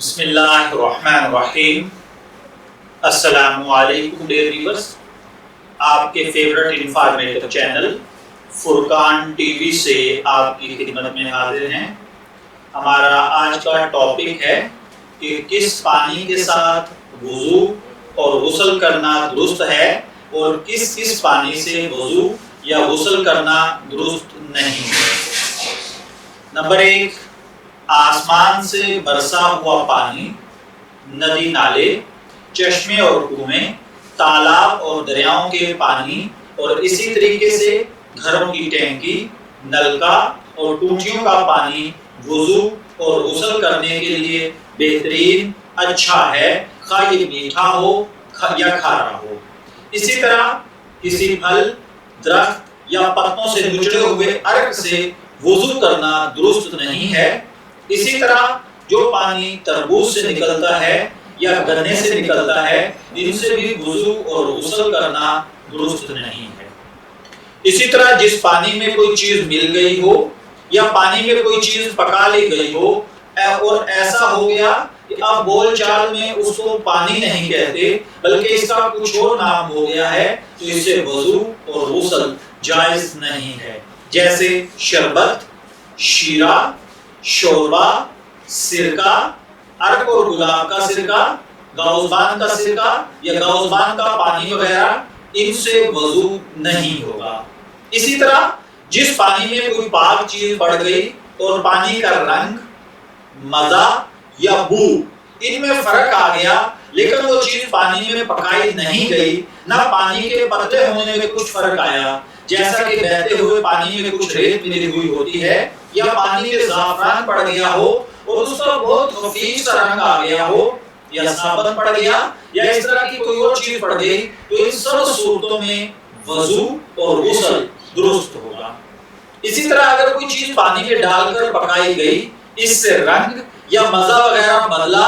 بسم اللہ الرحمن الرحیم۔ السلام علیکم ڈیئر ویورز، آپ کے فیورٹ انفارمیٹو چینل فرقان ٹی وی سے آپ کی خدمت میں حاضر ہیں۔ ہمارا آج کا ٹاپک ہے کہ کس پانی کے ساتھ وضو اور غسل کرنا درست ہے اور کس پانی سے وضو یا غسل کرنا درست نہیں ہے۔ نمبر 1، آسمان سے برسا ہوا پانی، ندی نالے، چشمے اور کنویں، تالاب اور دریاؤں کے پانی اور اسی طریقے سے گھروں کی ٹینکی، نلکا اور ٹوٹیوں کا پانی وضو اور غسل کرنے کے لیے بہترین اچھا ہے، خواہ یہ میٹھا ہو یا کھارا ہو۔ اسی طرح کسی پھل، درخت یا پتوں سے نچڑے ہوئے عرق سے وضو کرنا درست نہیں ہے۔ اسی طرح جو پانی تربوز سے نکلتا ہے یا گنے سے نکلتا ہے، ان سے بھی وضو اور غسل کرنا درست نہیں ہے۔ اسی طرح جس پانی میں کوئی چیز مل گئی ہو یا پانی میں کوئی چیز پکا لی گئی ہو اور ایسا ہو گیا کہ اب بول چال میں اس کو پانی نہیں کہتے بلکہ اس کا کچھ اور نام ہو گیا ہے، تو اسے وضو اور غسل جائز نہیں ہے۔ جیسے شربت، شیرہ، شوربہ، سرکہ، عرق اور گلاب کا سرکہ، گاؤزبان کا سرکہ یا گاؤزبان کا پانی وغیرہ، ان سے وضو نہیں ہوگا۔ اسی طرح جس پانی میں کوئی پاک چیز پڑ گئی اور پانی کا رنگ، مزہ یا بو ان میں فرق آ گیا، لیکن وہ چیز پانی میں پکائی نہیں گئی، نہ پانی کے پتلے ہونے میں کچھ فرق آیا، جیسا کہ بہتے ہوئے پانی میں کچھ ریت ملی ہوئی ہوتی ہے، یا پانی میں زعفران پڑ گیا ہو اور اس کا بہت خفیف سا رنگ آ گیا ہو، یا صابن پڑ گیا یا اس طرح کی کوئی اور چیز پڑ گئی، تو ان سب صورتوں میں وضو اور غسل درست ہوگا۔ اسی طرح اگر کوئی چیز پانی میں ڈال کر پکائی گئی، اس سے رنگ یا مزہ وغیرہ بدلا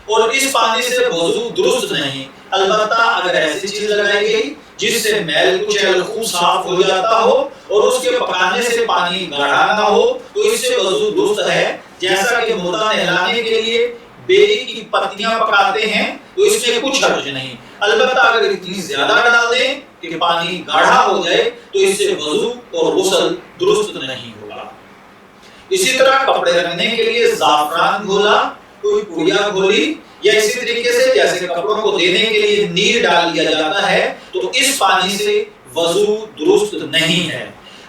اور اس پانی سے وضو درست نہیں، البتہ اگر ایسی چیز لگائی گئی جس سے میل کچیل خوب صاف ہو جاتا ہو اور اس کے پکانے سے پانی گاڑھا نہ ہو، تو اس سے وضو درست ہے۔ جیسا کہ مردہ نہلانے کے لیے بیری کی پتیاں پکاتے ہیں، تو اس میں کچھ حرج نہیں، البتہ اگر اتنی زیادہ ڈال دیں کہ پانی گاڑھا ہو جائے تو اس سے وضو اور غسل درست نہیں ہوگا۔ اسی طرح کپڑے رکھنے کے لیے زعفران گھولا، کوئی پوڑیا گھولی، یا اسی طریقے سے جیسے کپڑوں کو دینے کے لیے نیل ڈال دیا جاتا ہے، تو اس پانی سے وضو درست نہیں ہے۔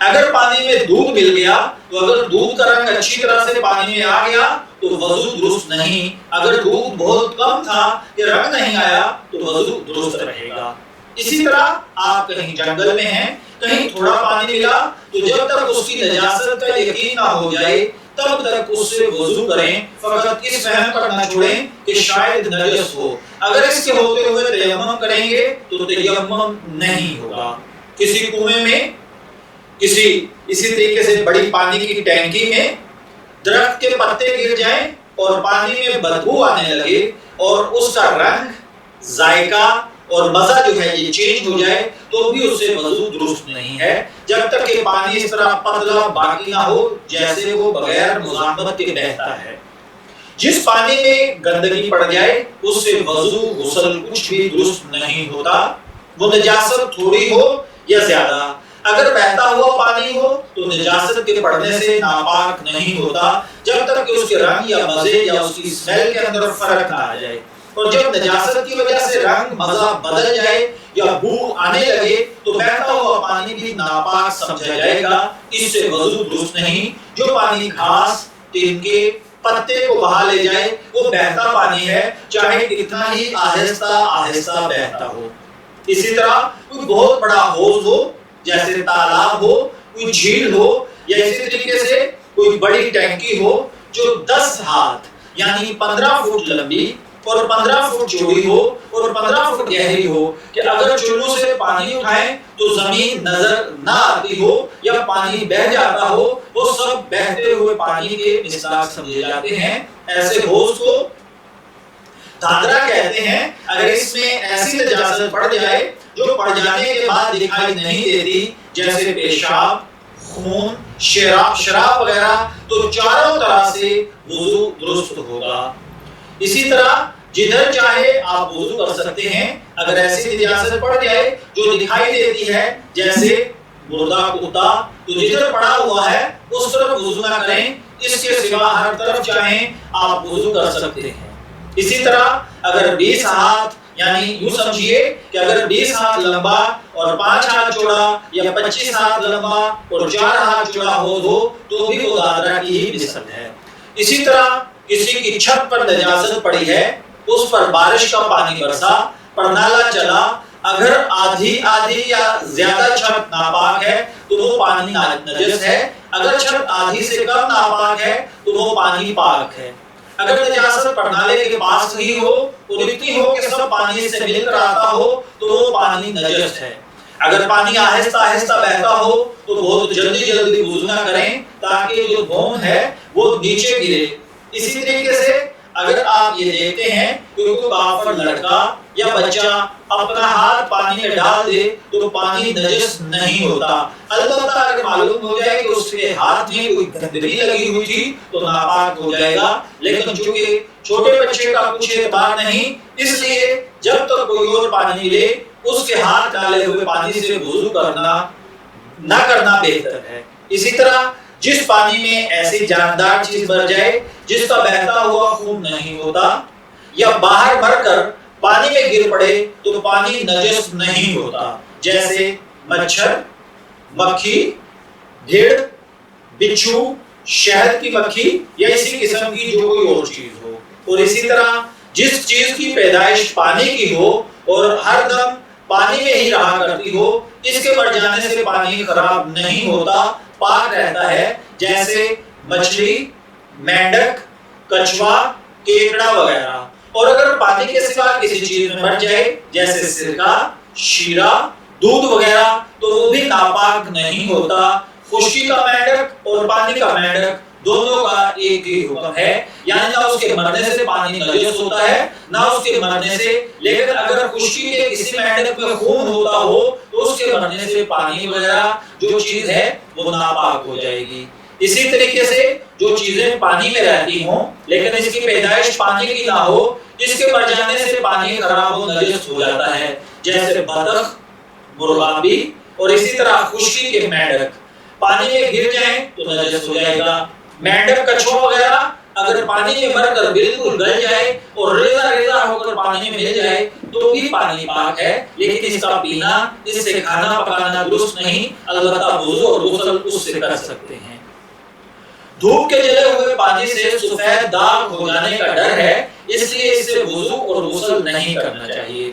اگر پانی میں دودھ مل گیا تو اگر دودھ کا رنگ اچھی طرح سے پانی میں آ گیا تو وضو درست نہیں، اگر دودھ بہت کم تھا کہ رنگ نہیں آیا تو وضو درست رہے گا۔ اسی طرح آپ کہیں جنگل میں ہیں، کہیں تھوڑا پانی ملا، تو جب تک اس کی نجاست کا یقین نہ ہو جائے تب تک اس سے وضو کریں، فقط اس فہم پر نہ چھوڑیں کہ شاید نجس ہو۔ اگر اس کے ہوتے ہوئے تیمم کریں گے تو تیمم نہیں ہوگا۔ کسی کنویں میں، اسی طریقے سے بڑی پانی کی ٹینکی میں درخت کے پتے گر جائیں اور پانی میں بدبو آنے لگے اور اس کا رنگ، ذائقہ اور مزہ جو ہے یہ چینج ہو جائے تو بھی اس سے وضو درست نہیں ہے، جب تک کہ پانی اس طرح پتلا باقی نہ ہو جیسے وہ بغیر مزاحمت کے بہتا ہے۔ جس پانی میں گندگی پڑ جائے اس سے وضو غسل کچھ بھی درست نہیں ہوتا، وہ نجاست تھوڑی ہو یا زیادہ۔ اگر بہتا ہوا پانی ہو تو نجاست کے پڑنے سے ناپاک نہیں ہوتا جب تک کہ اس کے رنگ یا مزے یا اس کی اسمیل کے اندر فرق نہ آ جائے، اور جب نجاست کی وجہ سے رنگ مزہ بدل جائے یا بو آنے لگے تو بہتا ہوا پانی بھی ناپاک سمجھا جائے گا، اس سے وضو درست نہیں۔ جو پانی گھاس، تنکے، پتے کو بہا لے جائے وہ بہتا پانی ہے، چاہے کتنا ہی آہستہ آہستہ بہتا ہو۔ اسی طرح کوئی بہت بڑا حوض ہو، جیسے تالاب ہو، کوئی جھیل ہو، یا اسی طریقے سے کوئی بڑی ٹینکی ہو جو 10 ہاتھ یعنی 15 فٹ لمبی اور 15 فٹ چوڑی ہو اور 15 فٹ گہری ہو، کہ اگر چلو سے پانی اٹھائیں تو زمین نظر نہ آتی ہو یا پانی بہ جاتا ہو، وہ سب بہتے ہوئے پانی کے مصداق سمجھے جاتے ہیں۔ ایسے حوض کو دھاندرا کہتے ہیں۔ اگر اس میں ایسی نجاست پڑ جائے جو پڑ جانے کے بعد دکھائی نہیں دیتی، جیسے پیشاب، خون، شراب وغیرہ، تو چاروں طرح سے وضو درست ہوگا۔ اسی طرح جدھر چاہے آپ وضو کر سکتے ہیں۔ اگر ایسی نجاست پڑ جائے جو دکھائی دیتی ہے جیسے مردہ کتا، تو جدھر پڑا ہوا ہے اس طرف وضو نہ کریں، اس کے سوا ہر طرف چاہیں آپ وضو کر سکتے ہیں۔ اسی طرح اگر 20 ہاتھ، یعنی یوں سمجھیے کہ اگر 20 ہاتھ لمبا اور 5 ہاتھ چوڑا، یا 25 ہاتھ لمبا اور 4 ہاتھ چوڑا ہو تو بھی وہ دادرہ کی ہی مثل ہے۔ اسی طرح کسی کی چھت پر نجاست پڑی ہے، اس پر بارش کا پانی برسا، پرنالا چلا، اگر آدھی یا زیادہ چھت ناپاک ہے تو وہ پانی نجس ہے، اگر چھت آدھی سے کم ناپاک ہے تو وہ پانی پاک ہے۔ اگر نجاست پرنالے کے پاس ہی ہو اور اتنی ہو کہ سب پانی سے مل کر آتا ہو تو وہ پانی نجس ہے۔ اگر پانی آہستہ آہستہ بہتا ہو تو بہت جلدی وضو نہ کریں تاکہ جو دھون ہے وہ نیچے گرے۔ اسی طریقے سے اگر آپ یہ دیکھتے ہیں کہ کوئی کافر لڑکا یا بچہ اپنا ہاتھ پانی میں ڈال دے تو پانی نجس نہیں ہوتا، البتہ اگر معلوم ہو جائے کہ اس کے ہاتھ میں کوئی گندگی لگی ہوئی تھی تو ناپاک ہو جائے گا۔ لیکن چونکہ چھوٹے بچے کا کچھ اعتبار نہیں، اس لیے جب تک کوئی اور پانی لے اس کے ہاتھ ڈالے ہوئے پانی سے وضو نہ کرنا بہتر ہے۔ اسی طرح جس پانی میں ایسی جاندار چیز بھر جائے جس کا بہتا ہوا خون نہیں ہوتا، یا باہر بھر کر پانی میں گر پڑے تو پانی نجس نہیں ہوتا، جیسے مچھر، مکھی، بھیڑ، بچھو، شہد کی مکھی یا اسی قسم کی جو کوئی اور چیز ہو۔ اور اسی طرح جس چیز کی پیدائش پانی کی ہو اور ہر دم پانی میں ہی رہا کرتی ہو، اس کے مر جانے سے پانی خراب نہیں ہوتا، پاک رہتا ہے، جیسے مچھلی، مینڈک، کچھوا، کیکڑا وغیرہ۔ اور اگر پانی کے سوا کسی چیز میں مر جائے جیسے سرکہ، شیرہ، دودھ وغیرہ تو وہ بھی ناپاک نہیں ہوتا۔ خشکی کا مینڈک اور پانی کا مینڈک دونوں کا ایک ہی حکم ہے، یعنی نہ اس کے مرنے سے پانی نجس ہوتا ہے نہ اس کے مرنے سے، لیکن اگر خشکی کے کسی مینڈک میں خون ہوتا ہو تو اس کے مرنے سے پانی وغیرہ جو چیز ہے وہ ناپاک ہو جائے گی۔ اسی طریقے سے جو چیزیں پانی میں رہتی ہوں لیکن اس کی پیدائش پانی کی نہ ہو، اس کے مر جانے سے پانی خراب و نجس ہو جاتا ہے، جیسے بطخ، مرغابی اور اسی طرح خشکی کے مینڈک پانی میں گر جائیں تو نجس ہو جائے گا۔ مینڈک، کچھوا وغیرہ اگر پانی میں مر کر بالکل گل جائے اور ریزہ ہو کر پانی میں مل جائے تو بھی پانی پاک ہے، لیکن اس کا پینا، اس سے کھانا پکانا درست نہیں، البتہ وضو اور غسل اس سے کر سکتے ہیں۔ دھوپ کے جلے ہوئے پانی سے سفید داغ ہو جانے کا ڈر ہے، اس لیے اس سے وضو اور غسل نہیں کرنا چاہیے۔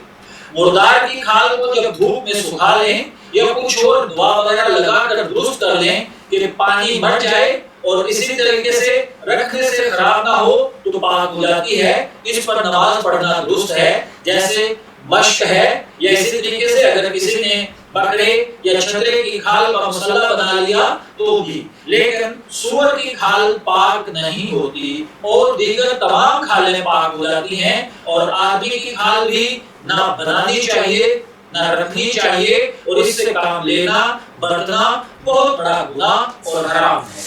مردار کی کھال کو جب دھوپ میں سکھا لیں یا کچھ اور دوا وغیرہ لگا کر درست کر لیں کہ پانی مر جائے اور اسی طریقے سے رکھنے سے خراب نہ ہو تو پاک ہو جاتی ہے، اس پر نماز پڑھنا درست ہے، جیسے مشق ہے، یا اسی طریقے سے اگر کسی نے بکرے یا چھترے کی کھال کا مسلح بنا لیا تو بھی، لیکن سور کی کھال پاک نہیں ہوتی اور دیگر تمام کھالیں پاک ہو جاتی ہیں، اور آدمی کی کھال بھی نہ بنانی چاہیے نہ رکھنی چاہیے، اور اس سے کام لینا برتنا بہت بڑا گناہ اور حرام ہے۔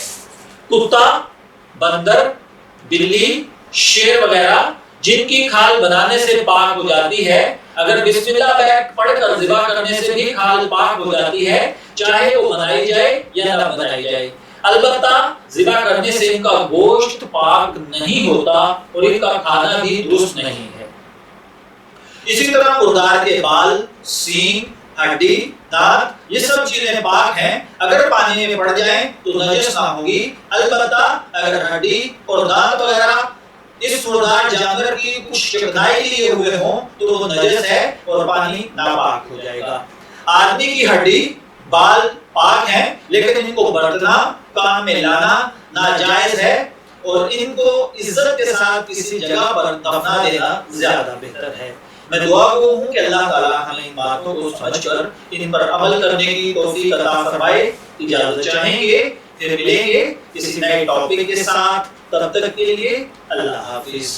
کتا، بندر، بلی، شیر وغیرہ جن کی کھال بنانے سے پاک ہو جاتی ہے، اگر بسم اللہ پڑھ کر ذبح کرنے سے بھی کھال پاک ہو جاتی ہے، چاہے وہ بنائی جائے یا نہ بنائی جائے، البتہ ذبح کرنے سے ان کا گوشت پاک نہیں ہوتا اور ان کا کھانا بھی درست نہیں ہے۔ اسی طرح مردار کے بال، سینگ، ہڈی، دانت یہ سب چیزیں پاک ہیں، اگر پانی میں پڑ جائیں تو نجس نہ ہوگی، البتہ اگر ہڈی اور دانت وغیرہ اس مردار جانور کی کچھ چکنائی لیے ہوئے ہوں تو وہ نجس ہے اور پانی ناپاک ہو جائے گا۔ آدمی کی ہڈی، بال پاک ہیں، لیکن ان کو برتنا، کام میں لانا ناجائز ہے، اور ان کو عزت کے ساتھ کسی جگہ پر دفنا دینا زیادہ بہتر ہے۔ میں دعا گو ہوں کہ اللہ تعالیٰ ہمیں ان باتوں کو سمجھ کر ان پر عمل کرنے کی توفیق عطا فرمائے۔ اجازت چاہیں گے، پھر ملیں گے کسی نئے ٹاپک کے ساتھ، تب تک کے لیے اللہ حافظ۔